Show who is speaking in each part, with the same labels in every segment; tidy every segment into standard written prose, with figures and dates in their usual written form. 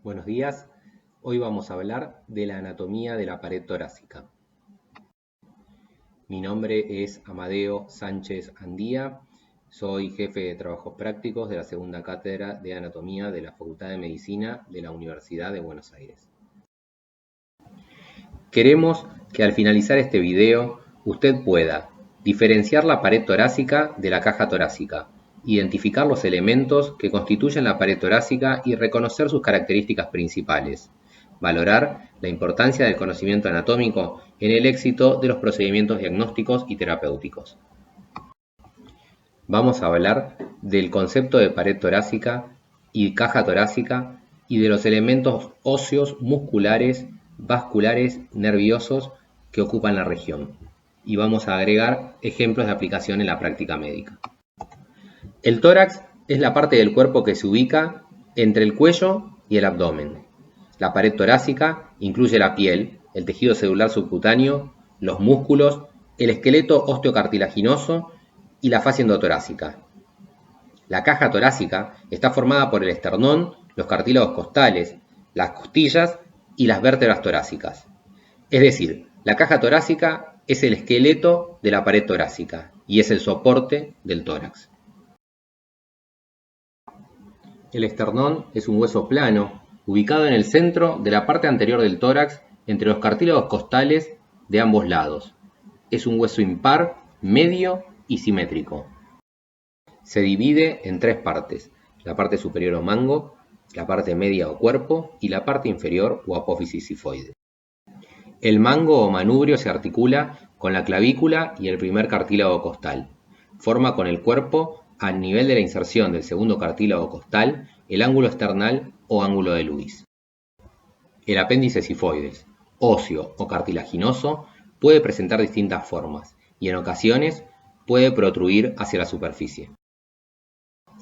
Speaker 1: Buenos días, hoy vamos a hablar de la anatomía de la pared torácica. Mi nombre es Amadeo Sánchez Andía, soy jefe de trabajos prácticos de la segunda cátedra de anatomía de la Facultad de Medicina de la Universidad de Buenos Aires. Queremos que al finalizar este video usted pueda diferenciar la pared torácica de la caja torácica, identificar los elementos que constituyen la pared torácica y reconocer sus características principales. Valorar la importancia del conocimiento anatómico en el éxito de los procedimientos diagnósticos y terapéuticos. Vamos a hablar del concepto de pared torácica y caja torácica y de los elementos óseos, musculares, vasculares, nerviosos que ocupan la región. Y vamos a agregar ejemplos de aplicación en la práctica médica. El tórax es la parte del cuerpo que se ubica entre el cuello y el abdomen. La pared torácica incluye la piel, el tejido celular subcutáneo, los músculos, el esqueleto osteocartilaginoso y la fascia endotorácica. La caja torácica está formada por el esternón, los cartílagos costales, las costillas y las vértebras torácicas. Es decir, la caja torácica es el esqueleto de la pared torácica y es el soporte del tórax. El esternón es un hueso plano, ubicado en el centro de la parte anterior del tórax, entre los cartílagos costales de ambos lados. Es un hueso impar, medio y simétrico. Se divide en tres partes: la parte superior o mango, la parte media o cuerpo y la parte inferior o apófisis sifoide. El mango o manubrio se articula con la clavícula y el primer cartílago costal. Forma con el cuerpo, al nivel de la inserción del segundo cartílago costal, el ángulo esternal o ángulo de Lewis. El apéndice sifoides, óseo o cartilaginoso, puede presentar distintas formas y en ocasiones puede protruir hacia la superficie.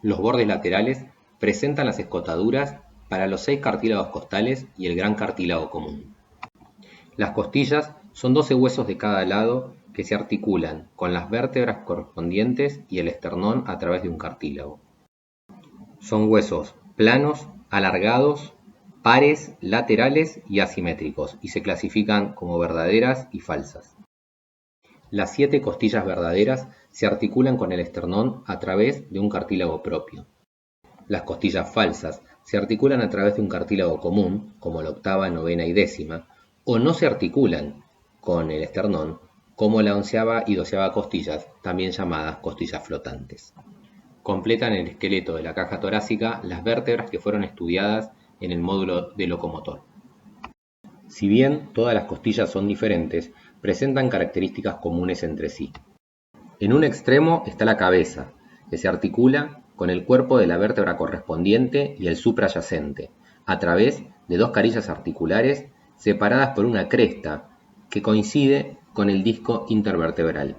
Speaker 1: Los bordes laterales presentan las escotaduras para los 6 cartílagos costales y el gran cartílago común. Las costillas son 12 huesos de cada lado que se articulan con las vértebras correspondientes y el esternón a través de un cartílago. Son huesos planos, alargados, pares, laterales y asimétricos, y se clasifican como verdaderas y falsas. Las 7 costillas verdaderas se articulan con el esternón a través de un cartílago propio. Las costillas falsas se articulan a través de un cartílago común, como la octava, novena y décima, o no se articulan con el esternón, como la onceava y doceava costillas, también llamadas costillas flotantes. Completan el esqueleto de la caja torácica las vértebras que fueron estudiadas en el módulo de locomotor. Si bien todas las costillas son diferentes, presentan características comunes entre sí. En un extremo está la cabeza, que se articula con el cuerpo de la vértebra correspondiente y el suprayacente, a través de 2 carillas articulares separadas por una cresta que coincide con el disco intervertebral.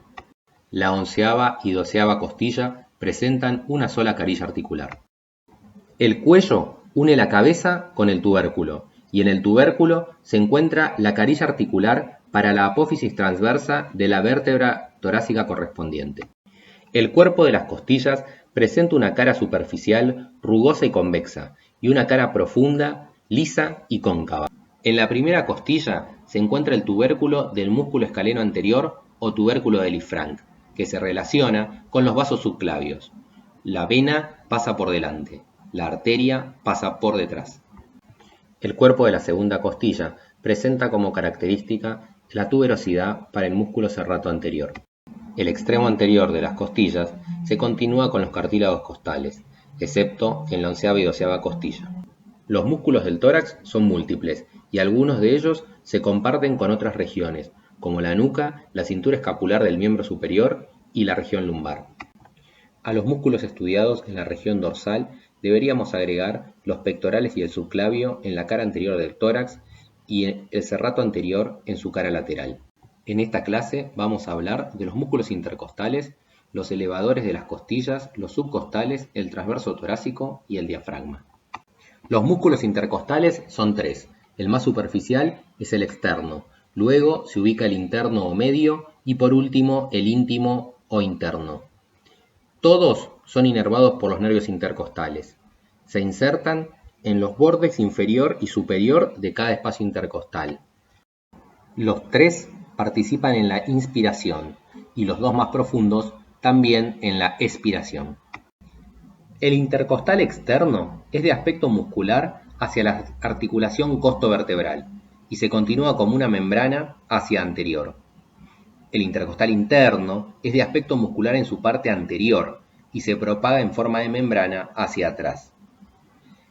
Speaker 1: La onceava y doceava costilla presentan una sola carilla articular. El cuello une la cabeza con el tubérculo, y en el tubérculo se encuentra la carilla articular para la apófisis transversa de la vértebra torácica correspondiente. El cuerpo de las costillas presenta una cara superficial rugosa y convexa, y una cara profunda, lisa y cóncava. En la primera costilla se encuentra el tubérculo del músculo escaleno anterior o tubérculo de Lisfranc, que se relaciona con los vasos subclavios. La vena pasa por delante, la arteria pasa por detrás. El cuerpo de la segunda costilla presenta como característica la tuberosidad para el músculo serrato anterior. El extremo anterior de las costillas se continúa con los cartílagos costales, excepto en la onceava y doceava costilla. Los músculos del tórax son múltiples y algunos de ellos se comparten con otras regiones, como la nuca, la cintura escapular del miembro superior y la región lumbar. A los músculos estudiados en la región dorsal deberíamos agregar los pectorales y el subclavio en la cara anterior del tórax y el serrato anterior en su cara lateral. En esta clase vamos a hablar de los músculos intercostales, los elevadores de las costillas, los subcostales, el transverso torácico y el diafragma. Los músculos intercostales son 3. El más superficial es el externo, luego se ubica el interno o medio y por último el íntimo o interno. Todos son inervados por los nervios intercostales. Se insertan en los bordes inferior y superior de cada espacio intercostal. Los 3 participan en la inspiración y los 2 más profundos también en la expiración. El intercostal externo es de aspecto muscular hacia la articulación costovertebral y se continúa como una membrana hacia anterior. El intercostal interno es de aspecto muscular en su parte anterior y se propaga en forma de membrana hacia atrás.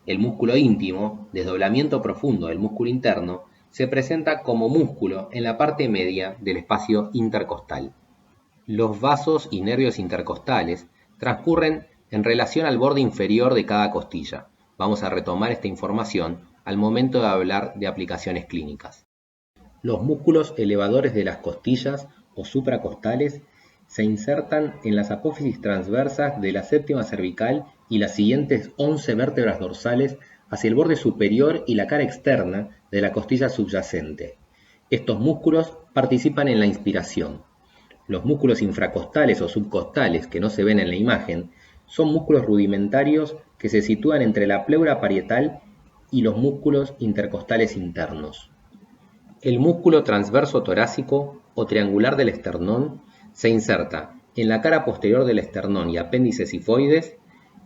Speaker 1: El músculo íntimo, desdoblamiento profundo del músculo interno, se presenta como músculo en la parte media del espacio intercostal. Los vasos y nervios intercostales transcurren en relación al borde inferior de cada costilla. Vamos a retomar esta información al momento de hablar de aplicaciones clínicas. Los músculos elevadores de las costillas o supracostales se insertan en las apófisis transversas de la séptima cervical y las siguientes 11 vértebras dorsales hacia el borde superior y la cara externa de la costilla subyacente. Estos músculos participan en la inspiración. Los músculos infracostales o subcostales, que no se ven en la imagen, son músculos rudimentarios que se sitúan entre la pleura parietal y los músculos intercostales internos. El músculo transverso torácico o triangular del esternón se inserta en la cara posterior del esternón y apéndice sifoides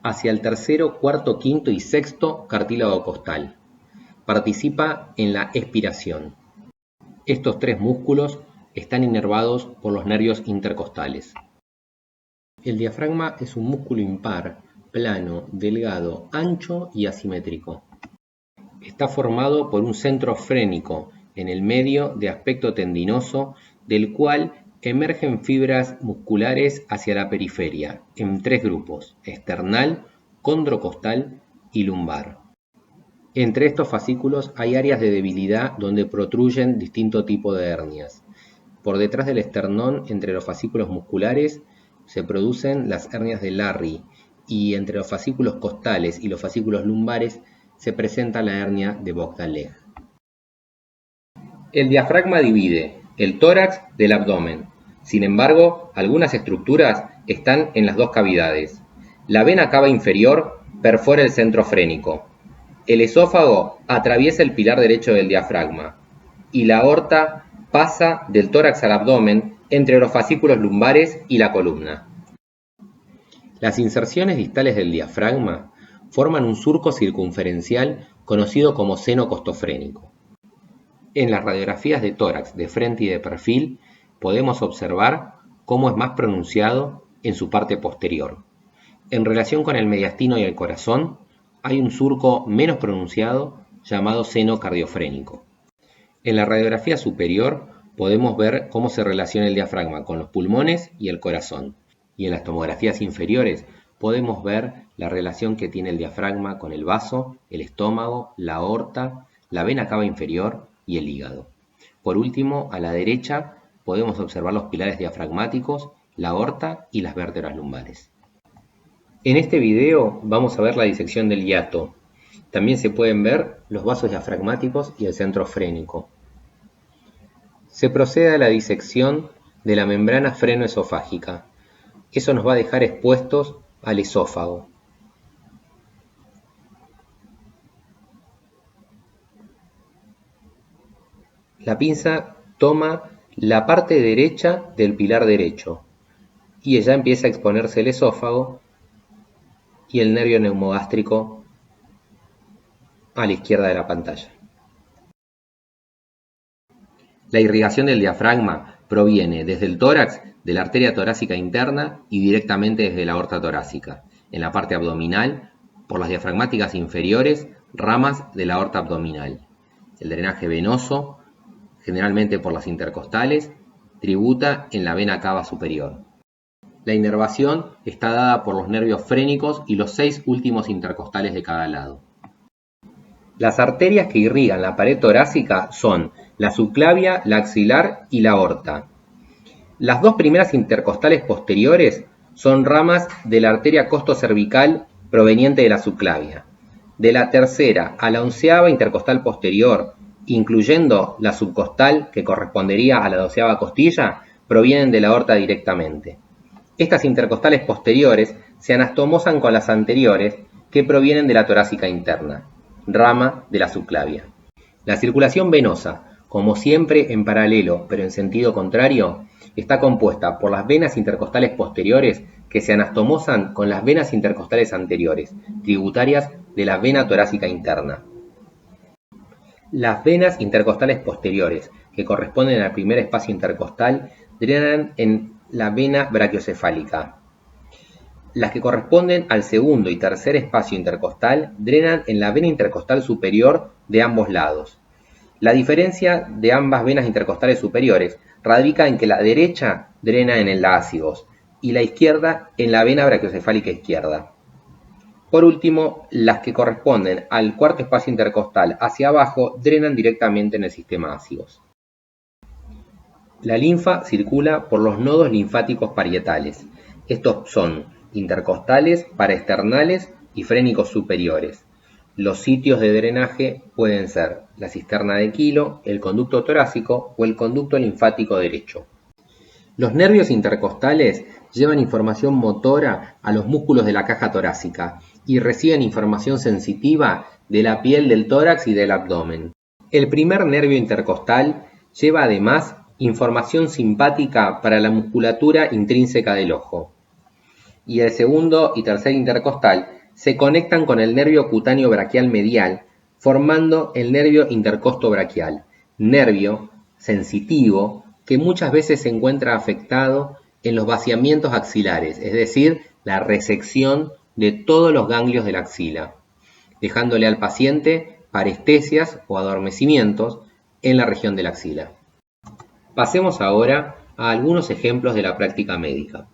Speaker 1: hacia el tercero, cuarto, quinto y sexto cartílago costal. Participa en la expiración. Estos 3 músculos están inervados por los nervios intercostales. El diafragma es un músculo impar, plano, delgado, ancho y asimétrico. Está formado por un centro frénico en el medio de aspecto tendinoso, del cual emergen fibras musculares hacia la periferia, en 3 grupos: esternal, condrocostal y lumbar. Entre estos fascículos hay áreas de debilidad donde protruyen distinto tipo de hernias. Por detrás del esternón, entre los fascículos musculares, se producen las hernias de Larry, y entre los fascículos costales y los fascículos lumbares se presenta la hernia de Bogdan-Leeg. El diafragma divide el tórax del abdomen. Sin embargo, algunas estructuras están en las 2 cavidades. La vena cava inferior perfora el centro frénico. El esófago atraviesa el pilar derecho del diafragma y la aorta pasa del tórax al abdomen entre los fascículos lumbares y la columna. Las inserciones distales del diafragma forman un surco circunferencial conocido como seno costofrénico. En las radiografías de tórax de frente y de perfil podemos observar cómo es más pronunciado en su parte posterior. En relación con el mediastino y el corazón, hay un surco menos pronunciado llamado seno cardiofrénico. En la radiografía superior podemos ver cómo se relaciona el diafragma con los pulmones y el corazón. Y en las tomografías inferiores podemos ver la relación que tiene el diafragma con el vaso, el estómago, la aorta, la vena cava inferior y el hígado. Por último, a la derecha podemos observar los pilares diafragmáticos, la aorta y las vértebras lumbares. En este video vamos a ver la disección del hiato. También se pueden ver los vasos diafragmáticos y el centro frénico. Se procede a la disección de la membrana frenoesofágica. Eso nos va a dejar expuestos al esófago. La pinza toma la parte derecha del pilar derecho y ella empieza a exponerse el esófago y el nervio neumogástrico a la izquierda de la pantalla. La irrigación del diafragma proviene desde el tórax, de la arteria torácica interna y directamente desde la aorta torácica. En la parte abdominal, por las diafragmáticas inferiores, ramas de la aorta abdominal. El drenaje venoso, generalmente por las intercostales, tributa en la vena cava superior. La inervación está dada por los nervios frénicos y los 6 últimos intercostales de cada lado. Las arterias que irrigan la pared torácica son la subclavia, la axilar y la aorta. Las 2 primeras intercostales posteriores son ramas de la arteria costocervical proveniente de la subclavia. De la tercera a la 11ª intercostal posterior, incluyendo la subcostal que correspondería a la 12ª costilla, provienen de la aorta directamente. Estas intercostales posteriores se anastomosan con las anteriores que provienen de la torácica interna. rama de la subclavia. La circulación venosa, como siempre en paralelo pero en sentido contrario, está compuesta por las venas intercostales posteriores que se anastomosan con las venas intercostales anteriores, tributarias de la vena torácica interna. Las venas intercostales posteriores, que corresponden al primer espacio intercostal, drenan en la vena brachiocefálica. Las que corresponden al segundo y tercer espacio intercostal drenan en la vena intercostal superior de ambos lados. La diferencia de ambas venas intercostales superiores radica en que la derecha drena en el laácigos y la izquierda en la vena brachiocefálica izquierda. Por último, las que corresponden al cuarto espacio intercostal hacia abajo drenan directamente en el sistema ácigos. La linfa circula por los nodos linfáticos parietales. Estos son intercostales, paraesternales y frénicos superiores. Los sitios de drenaje pueden ser la cisterna de Kilo, el conducto torácico o el conducto linfático derecho. Los nervios intercostales llevan información motora a los músculos de la caja torácica y reciben información sensitiva de la piel del tórax y del abdomen. El primer nervio intercostal lleva además información simpática para la musculatura intrínseca del ojo. Y el segundo y tercer intercostal se conectan con el nervio cutáneo braquial medial, formando el nervio intercosto braquial, nervio sensitivo que muchas veces se encuentra afectado en los vaciamientos axilares, es decir, la resección de todos los ganglios de la axila, dejándole al paciente parestesias o adormecimientos en la región de la axila. Pasemos ahora a algunos ejemplos de la práctica médica.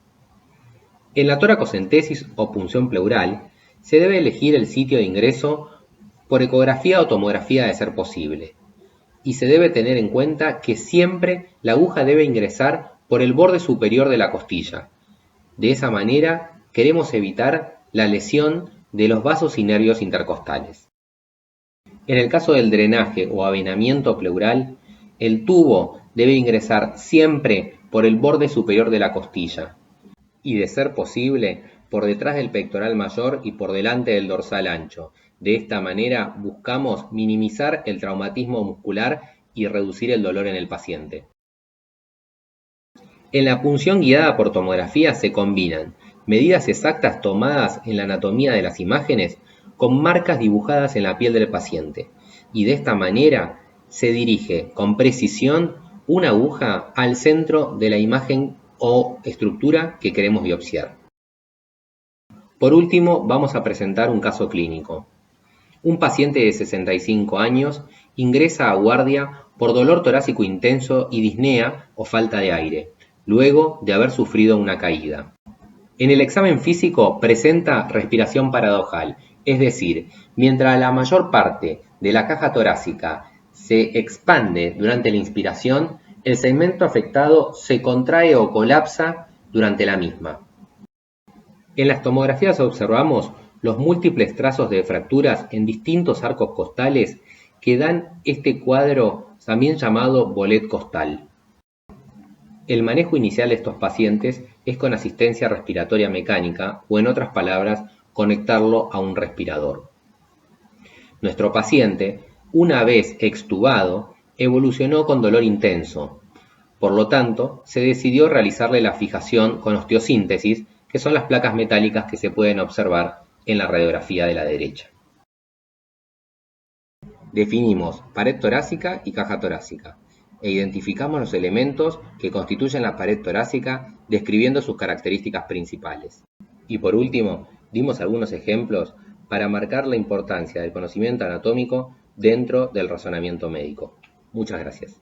Speaker 1: En la toracocentesis o punción pleural, se debe elegir el sitio de ingreso por ecografía o tomografía de ser posible, y se debe tener en cuenta que siempre la aguja debe ingresar por el borde superior de la costilla. De esa manera, queremos evitar la lesión de los vasos y nervios intercostales. En el caso del drenaje o avenamiento pleural, el tubo debe ingresar siempre por el borde superior de la costilla y, de ser posible, por detrás del pectoral mayor y por delante del dorsal ancho. De esta manera buscamos minimizar el traumatismo muscular y reducir el dolor en el paciente. En la punción guiada por tomografía se combinan medidas exactas tomadas en la anatomía de las imágenes con marcas dibujadas en la piel del paciente, y de esta manera se dirige con precisión una aguja al centro de la imagen o estructura que queremos biopsiar. Por último, vamos a presentar un caso clínico. Un paciente de 65 años ingresa a guardia por dolor torácico intenso y disnea o falta de aire, luego de haber sufrido una caída. En el examen físico presenta respiración paradojal, es decir, mientras la mayor parte de la caja torácica se expande durante la inspiración, el segmento afectado se contrae o colapsa durante la misma. En las tomografías observamos los múltiples trazos de fracturas en distintos arcos costales que dan este cuadro también llamado bolet costal. El manejo inicial de estos pacientes es con asistencia respiratoria mecánica o, en otras palabras, conectarlo a un respirador. Nuestro paciente, una vez extubado, evolucionó con dolor intenso. Por lo tanto, se decidió realizarle la fijación con osteosíntesis, que son las placas metálicas que se pueden observar en la radiografía de la derecha. Definimos pared torácica y caja torácica e identificamos los elementos que constituyen la pared torácica describiendo sus características principales. Y por último, dimos algunos ejemplos para marcar la importancia del conocimiento anatómico dentro del razonamiento médico. Muchas gracias.